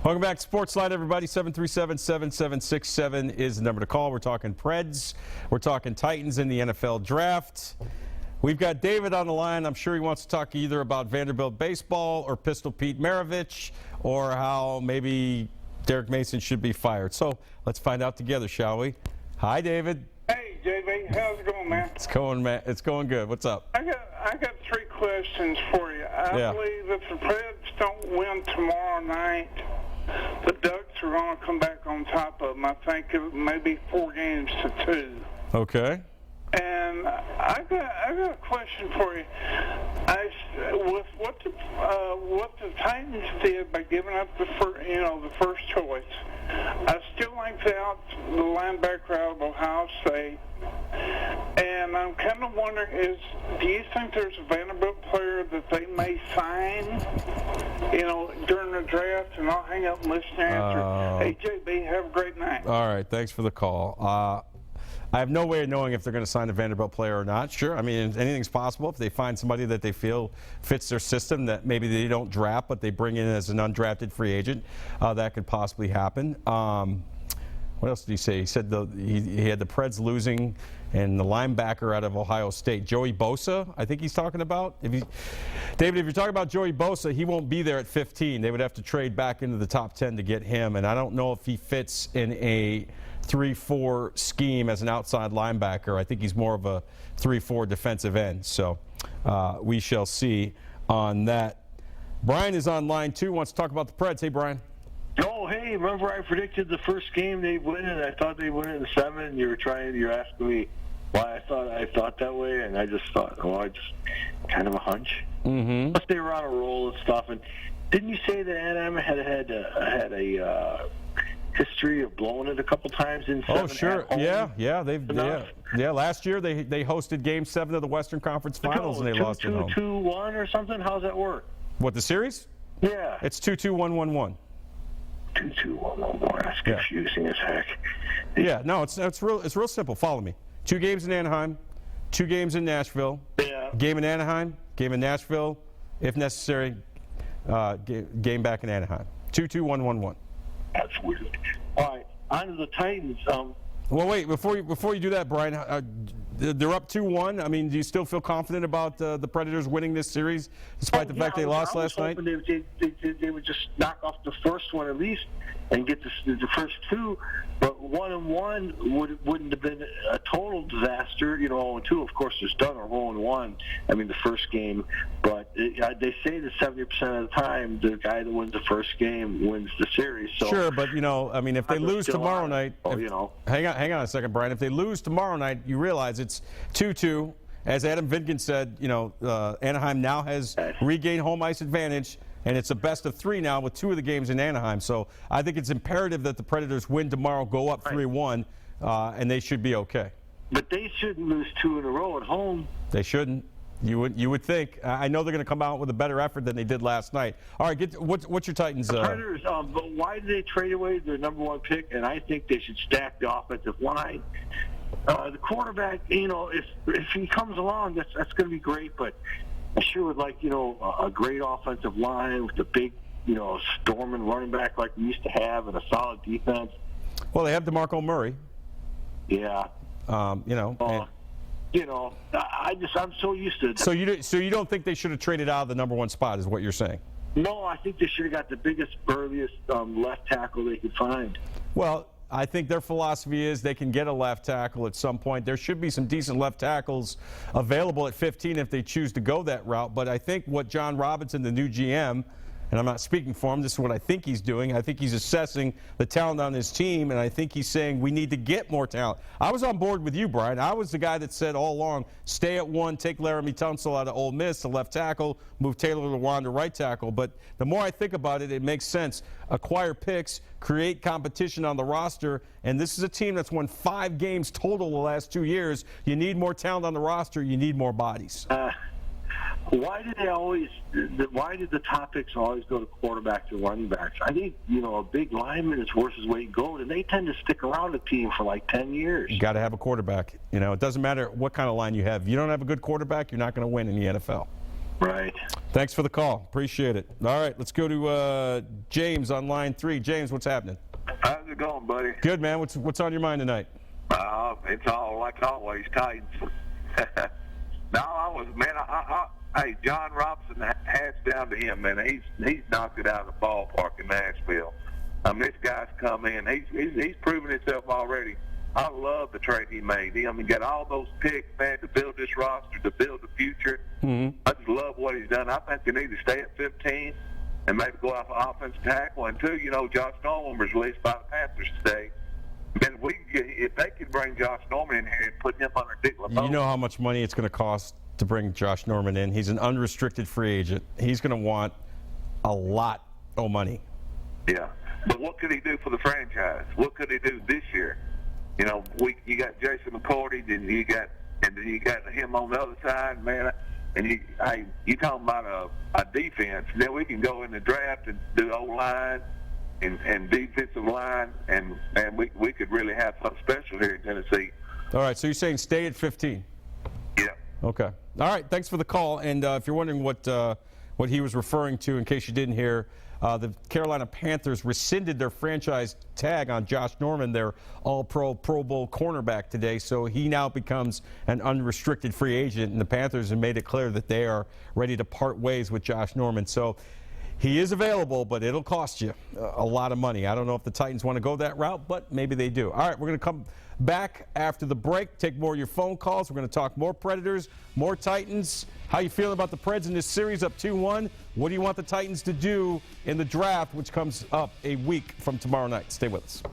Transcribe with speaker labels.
Speaker 1: Welcome back to SportsLine, everybody. 737-7767 is the number to call. We're talking Preds. We're talking Titans in the NFL draft. We've got David on the line. I'm sure he wants to talk either about Vanderbilt baseball or Pistol Pete Maravich or how maybe Derek Mason should be fired. So let's find out together, shall we? Hi, David.
Speaker 2: Hey, JB. How's it going, man?
Speaker 1: It's going good. What's up?
Speaker 2: I got three questions for you. I believe if the Preds don't win tomorrow night, the Ducks are going to come back on top of them. I think it may be 4-2.
Speaker 1: Okay.
Speaker 2: And I got a question for you. With what the Titans did by giving up the first choice, I still like the linebacker out of Ohio State. And I'm kind of wondering, do you think there's a Vanderbilt player that they may sign, during the draft? And I'll hang up and listen to answer. Hey, JB, have a great night.
Speaker 1: All right, thanks for the call. I have no way of knowing if they're going to sign a Vanderbilt player or not. Sure, I mean, anything's possible. If they find somebody that they feel fits their system that maybe they don't draft but they bring in as an undrafted free agent, that could possibly happen. What else did he say? He said he had the Preds losing and the linebacker out of Ohio State, Joey Bosa, I think he's talking about. David, if you're talking about Joey Bosa, he won't be there at 15. They would have to trade back into the top 10 to get him, and I don't know if he fits in a 3-4 scheme as an outside linebacker. I think he's more of a 3-4 defensive end. So we shall see on that. Brian is on line 2, wants to talk about the Preds. Hey, Brian.
Speaker 3: Oh, hey, remember I predicted the first game they'd win, and I thought they'd win it in 7. You're asking me why I thought that way, and I just thought, kind of a hunch.
Speaker 1: Mm-hmm.
Speaker 3: Plus they were on a roll and stuff. And didn't you say that Anaheim had a history of blowing it a couple times in 7?
Speaker 1: Oh, sure. Yeah. Last year they hosted Game 7 of the Western Conference Finals and they lost at home.
Speaker 3: 2-1 or something. How's that work?
Speaker 1: What, the series?
Speaker 3: Yeah.
Speaker 1: It's 2-2-1-1-1.
Speaker 3: 2-2-1-1-1. That's confusing as heck.
Speaker 1: Yeah. No, it's real simple. Follow me. 2 games in Anaheim, 2 games in Nashville.
Speaker 3: Yeah.
Speaker 1: Game in Anaheim, game in Nashville, if necessary. Game back in Anaheim. 2-2-1-1-1.
Speaker 3: That's weird. All right, on to the Titans.
Speaker 1: Well, wait, before you do that, Brian, they're up 2-1. I mean, do you still feel confident about the Predators winning this series, despite the fact they lost last night?
Speaker 3: They would just knock off the first one at least and get the first 2. But 1-1 wouldn't have been a total disaster. 0-2, of course, is done, or 0-1. I mean, the first game. But they say that 70% of the time, the guy that wins the first game wins the series. So,
Speaker 1: sure, but I mean, if they lose tomorrow night, hang on a second, Brian. If they lose tomorrow night, you realize it's 2-2. As Adam Vinkin said, Anaheim now has regained home ice advantage, and it's a best of 3 now with 2 of the games in Anaheim. So I think it's imperative that the Predators win tomorrow, go up 3-1, and they should be okay.
Speaker 3: But they shouldn't lose 2 in a row at home.
Speaker 1: They shouldn't. You would think. I know they're going to come out with a better effort than they did last night. All right, what's your Titans?
Speaker 3: The Predators, but why did they trade away their number 1 pick? And I think they should stack the offensive line. The quarterback, if he comes along, that's going to be great. But I sure would like, a great offensive line with a big, storming running back like we used to have, and a solid defense.
Speaker 1: Well, they have DeMarco Murray.
Speaker 3: Yeah. I'm so used to it.
Speaker 1: So you don't think they should have traded out of the number 1 spot, is what you're saying?
Speaker 3: No, I think they should have got the biggest, burliest left tackle they could find.
Speaker 1: Well, I think their philosophy is they can get a left tackle at some point. There should be some decent left tackles available at 15 if they choose to go that route. But I think what John Robinson, the new GM, and I'm not speaking for him, this is what I think he's doing. I think he's assessing the talent on his team, and I think he's saying we need to get more talent. I was on board with you, Brian. I was the guy that said all along, stay at 1, take Laramie Tunsil out of Ole Miss to left tackle, move Taylor Lewan to right tackle. But the more I think about it, it makes sense. Acquire picks, create competition on the roster, and this is a team that's won 5 games total the last 2 years. You need more talent on the roster. You need more bodies.
Speaker 3: Why did the top picks always go to quarterbacks and running backs? I think, a big lineman is worth his weight in gold, and they tend to stick around a team for like 10 years.
Speaker 1: You got to have a quarterback. It doesn't matter what kind of line you have. If you don't have a good quarterback, you're not going to win in the NFL.
Speaker 3: Right.
Speaker 1: Thanks for the call. Appreciate it. All right, let's go to James on line 3. James, what's happening?
Speaker 4: How's it going, buddy?
Speaker 1: Good, man. What's on your mind tonight?
Speaker 4: It's all like always, Titans. Hey, John Robinson, hats down to him, man. He's knocked it out of the ballpark in Nashville. This guy's come in. He's proven himself already. I love the trade he made. He got all those picks, man, to build this roster, to build the future.
Speaker 1: Mm-hmm.
Speaker 4: I just love what he's done. I think they need to stay at 15 and maybe go off an offensive tackle. And two, Josh Norman was released by the Panthers today. Man, if they could bring Josh Norman in here and put him under Dick LeBeau.
Speaker 1: You know how much money it's going to cost to bring Josh Norman in. He's an unrestricted free agent. He's going to want a lot of money.
Speaker 4: Yeah, but what could he do for the franchise? What could he do this year? You got Jason McCourty, then you got him on the other side, man. And you talking about a defense? Then we can go in the draft and do O-line and defensive line, and we could really have something special here in Tennessee.
Speaker 1: All right, so you're saying stay at 15?
Speaker 4: Yeah.
Speaker 1: Okay. All right, thanks for the call. And if you're wondering what he was referring to, in case you didn't hear, the Carolina Panthers rescinded their franchise tag on Josh Norman, their All-Pro, Pro Bowl cornerback today. So he now becomes an unrestricted free agent, and the Panthers have made it clear that they are ready to part ways with Josh Norman. So he is available, but it'll cost you a lot of money. I don't know if the Titans want to go that route, but maybe they do. All right, we're going to come back after the break, take more of your phone calls. We're going to talk more Predators, more Titans. How you feeling about the Preds in this series, up 2-1? What do you want the Titans to do in the draft, which comes up a week from tomorrow night? Stay with us.